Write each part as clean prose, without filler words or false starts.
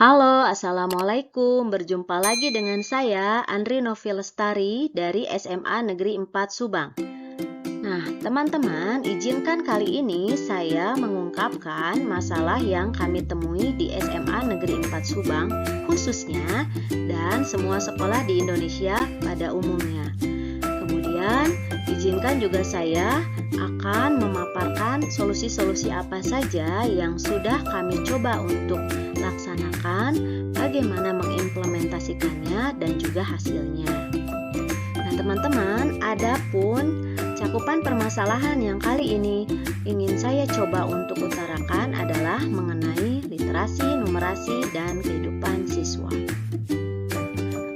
Halo, Assalamualaikum. Berjumpa lagi dengan saya, Andri Novi Lestari dari SMA Negeri 4 Subang. Nah, teman-teman, izinkan kali ini saya mengungkapkan masalah yang kami temui di SMA Negeri 4 Subang, khususnya, dan semua sekolah di Indonesia pada umumnya. Kemudian, izinkan juga saya akan memaparkan solusi-solusi apa saja yang sudah kami coba untuk laksanakan, bagaimana mengimplementasikannya, dan juga hasilnya. Nah, teman-teman, adapun cakupan permasalahan yang kali ini ingin saya coba untuk utarakan adalah mengenai literasi, numerasi, dan kehidupan siswa.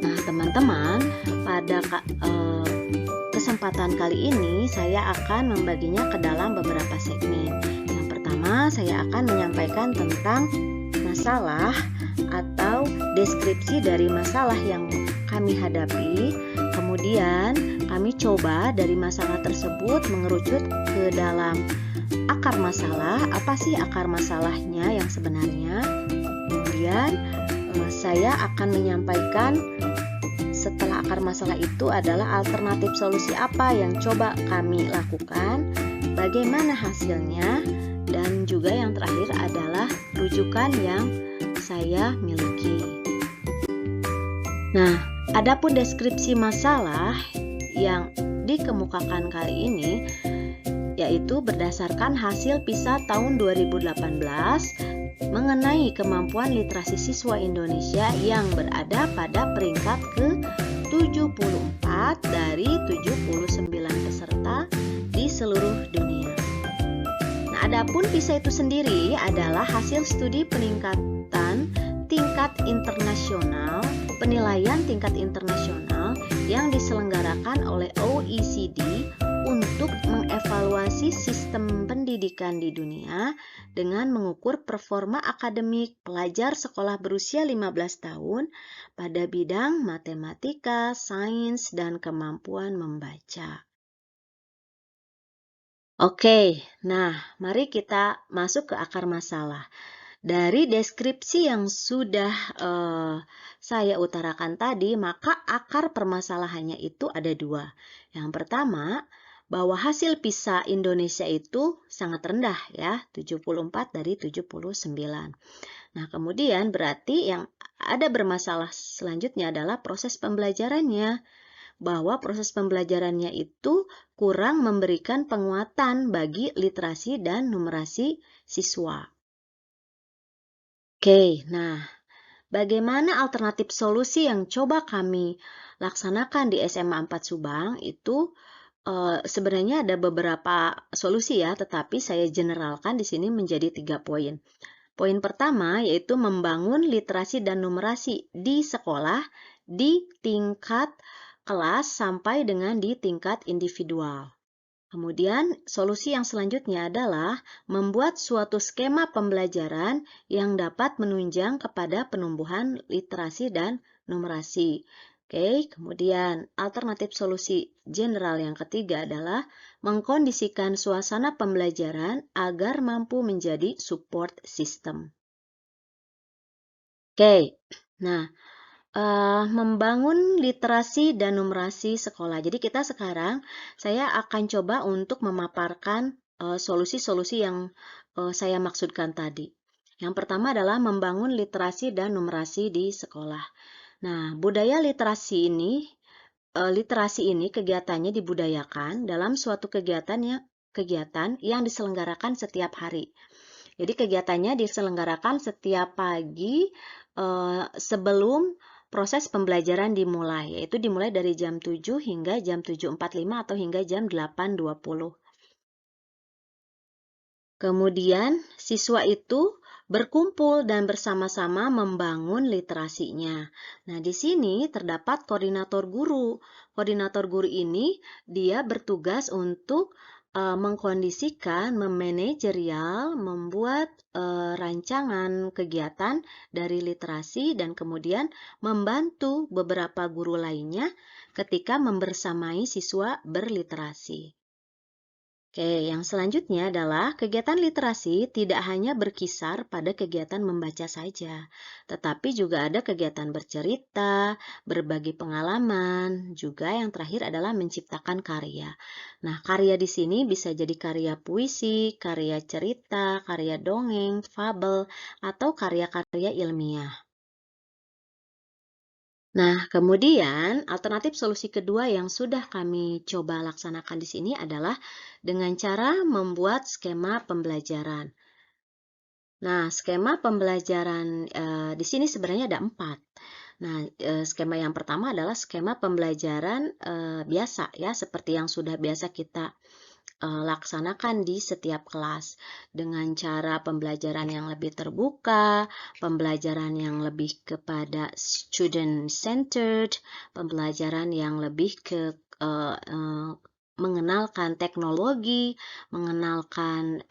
Nah, teman-teman, pada kesempatan kali ini saya akan membaginya ke dalam beberapa segmen. Yang pertama, saya akan menyampaikan tentang masalah atau deskripsi dari masalah yang kami hadapi. Kemudian, kami coba dari masalah tersebut mengerucut ke dalam akar masalah. Apa sih akar masalahnya yang sebenarnya? Kemudian, saya akan menyampaikan setelah akar masalah itu adalah alternatif solusi apa yang coba kami lakukan, bagaimana hasilnya, dan juga yang terakhir adalah rujukan yang saya miliki. Nah, adapun deskripsi masalah yang dikemukakan kali ini yaitu berdasarkan hasil PISA tahun 2018 mengenai kemampuan literasi siswa Indonesia yang berada pada peringkat ke-74 dari 79 peserta di seluruh dunia. Nah, adapun PISA itu sendiri adalah hasil studi peningkatan tingkat internasional, penilaian tingkat internasional yang diselenggarakan oleh OECD untuk mengevaluasi sistem pendidikan di dunia dengan mengukur performa akademik pelajar sekolah berusia 15 tahun pada bidang matematika, sains, dan kemampuan membaca. Oke, nah mari kita masuk ke akar masalah. Dari deskripsi yang sudah saya utarakan tadi, maka akar permasalahannya itu ada dua. Yang pertama, bahwa hasil PISA Indonesia itu sangat rendah ya, 74 dari 79. Nah, kemudian berarti yang ada bermasalah selanjutnya adalah proses pembelajarannya. Bahwa proses pembelajarannya itu kurang memberikan penguatan bagi literasi dan numerasi siswa. Oke, nah bagaimana alternatif solusi yang coba kami laksanakan di SMA 4 Subang itu sebenarnya ada beberapa solusi ya, tetapi saya generalkan di sini menjadi 3 poin. Poin pertama yaitu membangun literasi dan numerasi di sekolah di tingkat kelas sampai dengan di tingkat individual. Kemudian, solusi yang selanjutnya adalah membuat suatu skema pembelajaran yang dapat menunjang kepada penumbuhan literasi dan numerasi. Oke, kemudian alternatif solusi general yang ketiga adalah mengkondisikan suasana pembelajaran agar mampu menjadi support system. Oke, nah membangun literasi dan numerasi sekolah. Jadi kita sekarang saya akan coba untuk memaparkan solusi-solusi yang saya maksudkan tadi. Yang pertama adalah membangun literasi dan numerasi di sekolah. Nah, budaya literasi ini kegiatannya dibudayakan dalam suatu kegiatan yang diselenggarakan setiap hari. Jadi kegiatannya diselenggarakan setiap pagi sebelum proses pembelajaran dimulai, yaitu dimulai dari jam 7 hingga jam 7.45 atau hingga jam 8.20. Kemudian siswa itu berkumpul dan bersama-sama membangun literasinya. Nah, di sini terdapat koordinator guru. Koordinator guru ini dia bertugas untuk mengkondisikan, memanajerial, membuat rancangan kegiatan dari literasi dan kemudian membantu beberapa guru lainnya ketika membersamai siswa berliterasi. Oke, yang selanjutnya adalah kegiatan literasi tidak hanya berkisar pada kegiatan membaca saja, tetapi juga ada kegiatan bercerita, berbagi pengalaman, juga yang terakhir adalah menciptakan karya. Nah, karya di sini bisa jadi karya puisi, karya cerita, karya dongeng, fabel, atau karya-karya ilmiah. Nah, kemudian alternatif solusi kedua yang sudah kami coba laksanakan di sini adalah dengan cara membuat skema pembelajaran. Nah, skema pembelajaran di sini sebenarnya ada 4. Nah, skema yang pertama adalah skema pembelajaran biasa ya, seperti yang sudah biasa kita laksanakan di setiap kelas dengan cara pembelajaran yang lebih terbuka, pembelajaran yang lebih kepada student centered, pembelajaran yang lebih ke mengenalkan teknologi, mengenalkan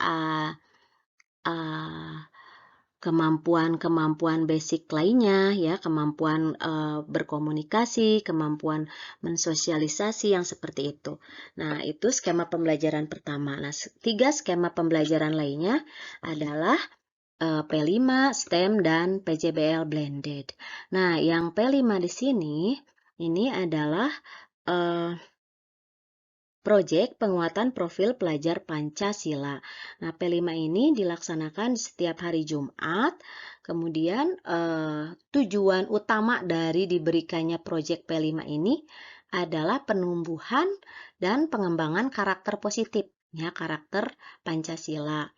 kemampuan-kemampuan basic lainnya ya, kemampuan berkomunikasi, kemampuan mensosialisasi yang seperti itu. Nah, itu skema pembelajaran pertama. Nah, 3 skema pembelajaran lainnya adalah P5, STEM, dan PJBL blended. Nah, yang P5 di sini ini adalah proyek penguatan profil pelajar Pancasila. Nah, P5 ini dilaksanakan setiap hari Jumat. Kemudian tujuan utama dari diberikannya proyek P5 ini adalah penumbuhan dan pengembangan karakter positif, ya, karakter Pancasila.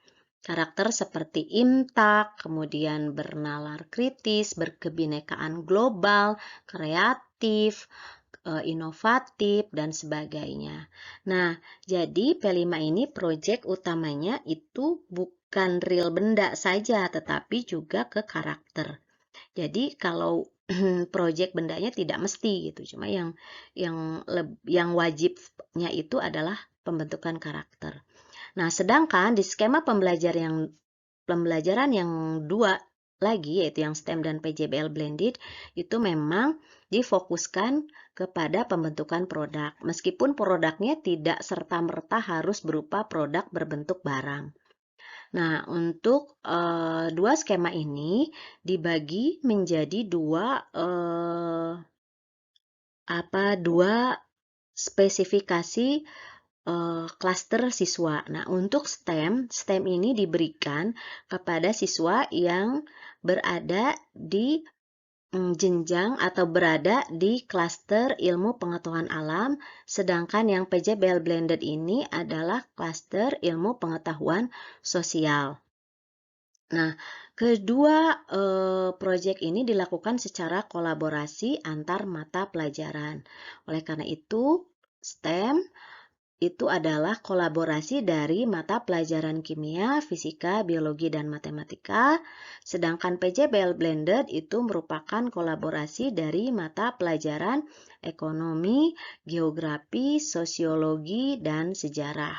Karakter seperti imtak, kemudian bernalar kritis, berkebinekaan global, kreatif, inovatif, dan sebagainya. Nah, jadi P5 ini proyek utamanya itu bukan real benda saja, tetapi juga ke karakter. Jadi kalau proyek bendanya tidak mesti gitu, cuma yang wajibnya itu adalah pembentukan karakter. Nah, sedangkan di skema pembelajaran yang dua lagi, yaitu yang STEM dan PJBL blended, itu memang difokuskan kepada pembentukan produk, meskipun produknya tidak serta-merta harus berupa produk berbentuk barang. Nah, untuk dua skema ini dibagi menjadi dua spesifikasi klaster siswa. Nah, untuk STEM ini diberikan kepada siswa yang berada di jenjang atau berada di klaster ilmu pengetahuan alam, sedangkan yang PJBL blended ini adalah klaster ilmu pengetahuan sosial. Nah, kedua proyek ini dilakukan secara kolaborasi antar mata pelajaran. Oleh karena itu, STEM itu adalah kolaborasi dari mata pelajaran kimia, fisika, biologi, dan matematika. Sedangkan PJBL blended itu merupakan kolaborasi dari mata pelajaran ekonomi, geografi, sosiologi, dan sejarah.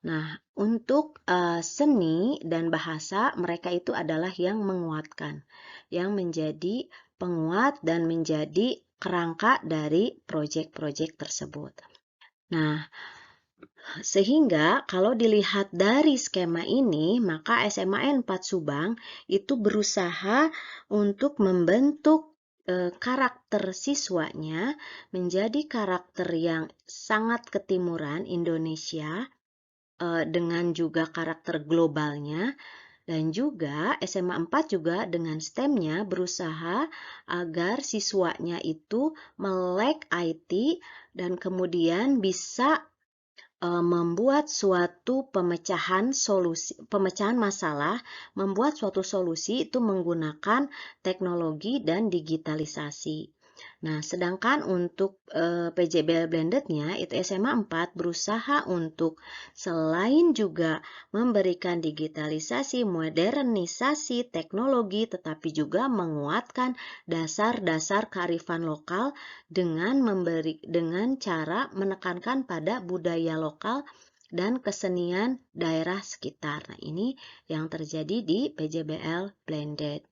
Nah, untuk seni dan bahasa, mereka itu adalah yang menguatkan, yang menjadi penguat dan menjadi kerangka dari proyek-proyek tersebut. Nah, sehingga kalau dilihat dari skema ini, maka SMAN 4 Subang itu berusaha untuk membentuk karakter siswanya menjadi karakter yang sangat ketimuran Indonesia dengan juga karakter globalnya. Dan juga SMA 4 juga dengan STEM-nya berusaha agar siswanya itu melek IT dan kemudian bisa membuat suatu pemecahan masalah, membuat suatu solusi itu menggunakan teknologi dan digitalisasi. Nah, sedangkan untuk PJBL blended-nya itu SMA 4 berusaha untuk selain juga memberikan digitalisasi, modernisasi teknologi, tetapi juga menguatkan dasar-dasar kearifan lokal dengan cara menekankan pada budaya lokal dan kesenian daerah sekitar. Nah, ini yang terjadi di PJBL blended.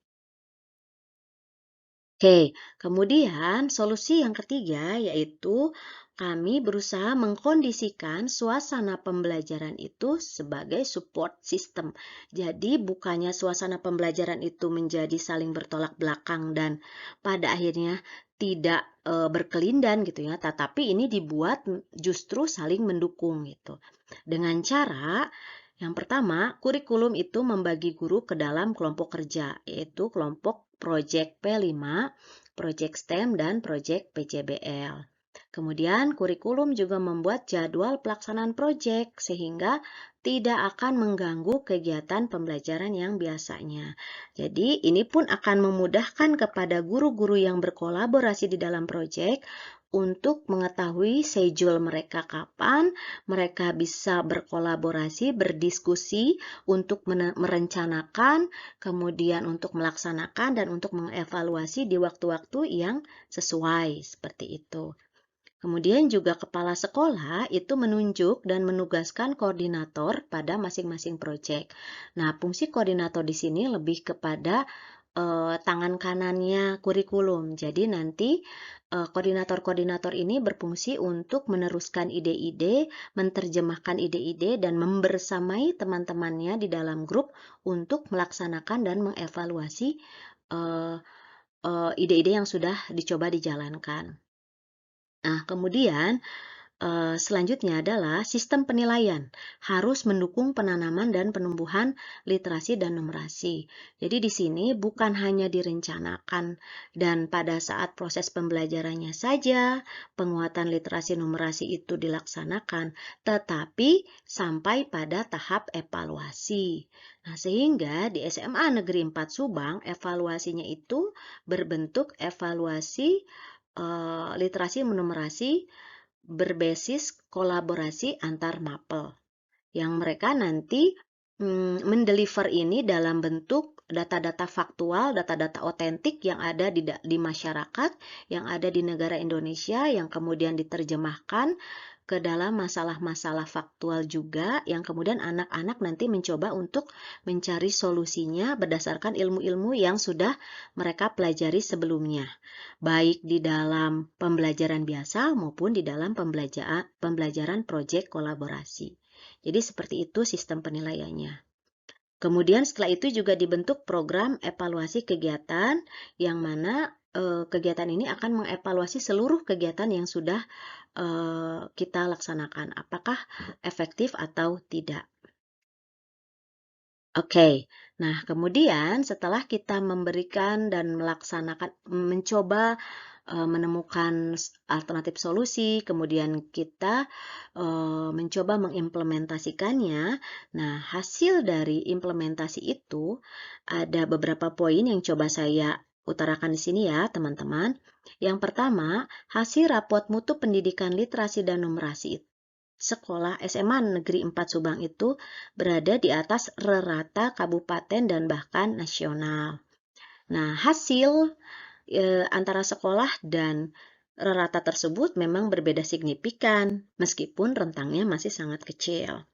Oke, kemudian solusi yang ketiga yaitu kami berusaha mengkondisikan suasana pembelajaran itu sebagai support system. Jadi bukannya suasana pembelajaran itu menjadi saling bertolak belakang dan pada akhirnya tidak berkelindan gitu ya, tetapi ini dibuat justru saling mendukung gitu. Dengan cara yang pertama, kurikulum itu membagi guru ke dalam kelompok kerja, yaitu kelompok Project P5, Project STEM, dan Project PCBL. Kemudian, kurikulum juga membuat jadwal pelaksanaan proyek sehingga tidak akan mengganggu kegiatan pembelajaran yang biasanya. Jadi, ini pun akan memudahkan kepada guru-guru yang berkolaborasi di dalam proyek untuk mengetahui schedule mereka kapan, mereka bisa berkolaborasi, berdiskusi untuk merencanakan, kemudian untuk melaksanakan dan untuk mengevaluasi di waktu-waktu yang sesuai, seperti itu. Kemudian juga kepala sekolah itu menunjuk dan menugaskan koordinator pada masing-masing proyek. Nah, fungsi koordinator di sini lebih kepada tangan kanannya kurikulum. Jadi nanti koordinator-koordinator ini berfungsi untuk meneruskan ide-ide, menerjemahkan ide-ide, dan membersamai teman-temannya di dalam grup untuk melaksanakan dan mengevaluasi ide-ide yang sudah dicoba dijalankan. Nah, kemudian selanjutnya adalah sistem penilaian harus mendukung penanaman dan penumbuhan literasi dan numerasi. Jadi di sini bukan hanya direncanakan dan pada saat proses pembelajarannya saja penguatan literasi numerasi itu dilaksanakan, tetapi sampai pada tahap evaluasi. Nah, sehingga di SMA Negeri 4 Subang evaluasinya itu berbentuk evaluasi literasi numerasi berbasis kolaborasi antar mapel yang mereka nanti mendeliver ini dalam bentuk data-data faktual, data-data otentik yang ada di masyarakat, yang ada di negara Indonesia, yang kemudian diterjemahkan ke dalam masalah-masalah faktual juga, yang kemudian anak-anak nanti mencoba untuk mencari solusinya berdasarkan ilmu-ilmu yang sudah mereka pelajari sebelumnya, baik di dalam pembelajaran biasa maupun di dalam pembelajaran proyek kolaborasi. Jadi seperti itu sistem penilaiannya. Kemudian setelah itu juga dibentuk program evaluasi kegiatan yang mana kegiatan ini akan mengevaluasi seluruh kegiatan yang sudah kita laksanakan, apakah efektif atau tidak. Oke, nah kemudian setelah kita memberikan dan melaksanakan, mencoba menemukan alternatif solusi, kemudian kita mencoba mengimplementasikannya. Nah, hasil dari implementasi itu ada beberapa poin yang coba saya utarakan di sini ya, teman-teman. Yang pertama, hasil raport mutu pendidikan literasi dan numerasi sekolah SMA Negeri 4 Subang itu berada di atas rata kabupaten dan bahkan nasional. Nah, hasil antara sekolah dan rata tersebut memang berbeda signifikan, meskipun rentangnya masih sangat kecil.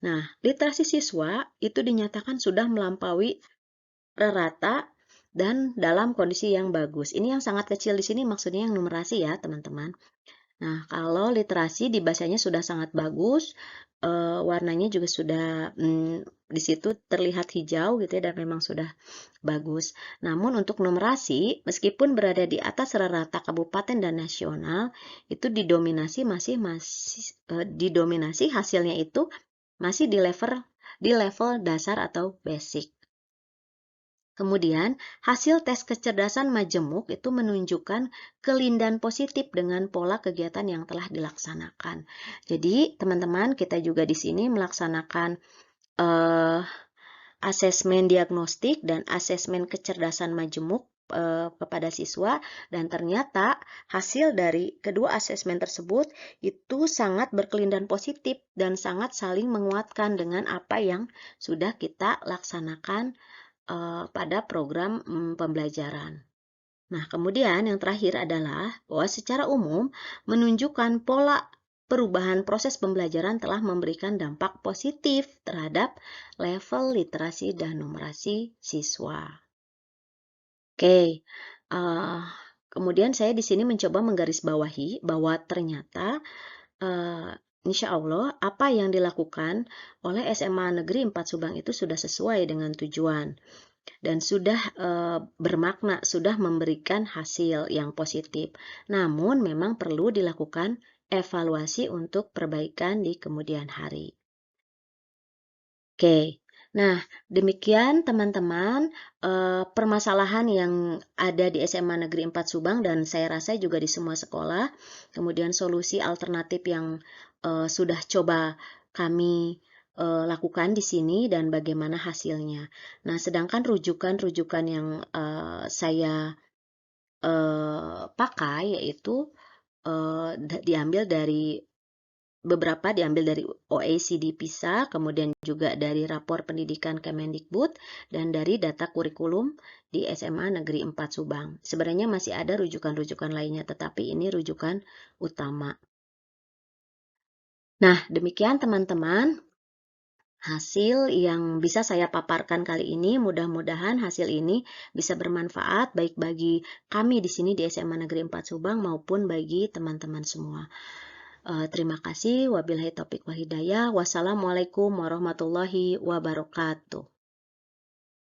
Nah, literasi siswa itu dinyatakan sudah melampaui rata dan dalam kondisi yang bagus. Ini yang sangat kecil di sini maksudnya yang numerasi ya, teman-teman. Nah, kalau literasi di bahasanya sudah sangat bagus, warnanya juga sudah di situ terlihat hijau gitu ya, dan memang sudah bagus. Namun untuk numerasi, meskipun berada di atas rata kabupaten dan nasional, itu didominasi didominasi hasilnya itu masih di level dasar atau basic. Kemudian, hasil tes kecerdasan majemuk itu menunjukkan kelindahan positif dengan pola kegiatan yang telah dilaksanakan. Jadi, teman-teman, kita juga di sini melaksanakan asesmen diagnostik dan asesmen kecerdasan majemuk kepada siswa, dan ternyata hasil dari kedua asesmen tersebut itu sangat berkelindahan positif dan sangat saling menguatkan dengan apa yang sudah kita laksanakan pada program pembelajaran. Nah, kemudian yang terakhir adalah bahwa secara umum menunjukkan pola perubahan proses pembelajaran telah memberikan dampak positif terhadap level literasi dan numerasi siswa. Oke, kemudian saya di sini mencoba menggarisbawahi bahwa ternyata insya Allah apa yang dilakukan oleh SMA Negeri 4 Subang itu sudah sesuai dengan tujuan dan sudah bermakna, sudah memberikan hasil yang positif. Namun memang perlu dilakukan evaluasi untuk perbaikan di kemudian hari. Oke, nah demikian teman-teman permasalahan yang ada di SMA Negeri 4 Subang dan saya rasa juga di semua sekolah. Kemudian solusi alternatif yang sudah coba kami lakukan di sini dan bagaimana hasilnya. Nah, sedangkan rujukan-rujukan yang saya pakai yaitu beberapa diambil dari OECD PISA, kemudian juga dari rapor pendidikan Kemendikbud, dan dari data kurikulum di SMA Negeri 4 Subang. Sebenarnya masih ada rujukan-rujukan lainnya, tetapi ini rujukan utama. Nah, demikian teman-teman hasil yang bisa saya paparkan kali ini. Mudah-mudahan hasil ini bisa bermanfaat baik bagi kami di sini di SMA Negeri 4 Subang maupun bagi teman-teman semua. Terima kasih. Wabillahi taufiq wal hidayah. Wassalamualaikum warahmatullahi wabarakatuh.